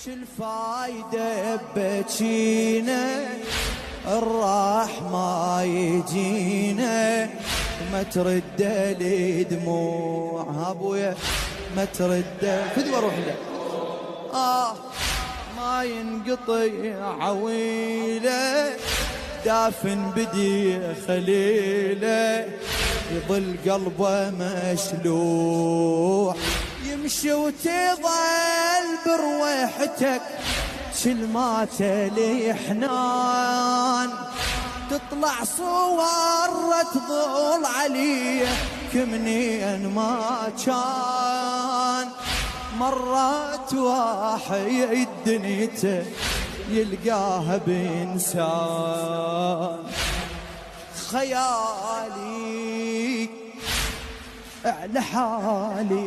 الفايدة ببكينا الراح ما يجينا ما ترد لي دموع ابويا ما ترد فدي بروح له ما ينقطع عويله دافن بدي خليله يظل قلبه مشلوح يمشي وتظل برويحتك شل ما تلي حنان تطلع صور تظل عليه كمنين ما كان مرات واحد دنيته يلقاها بإنسان خيالي على حالي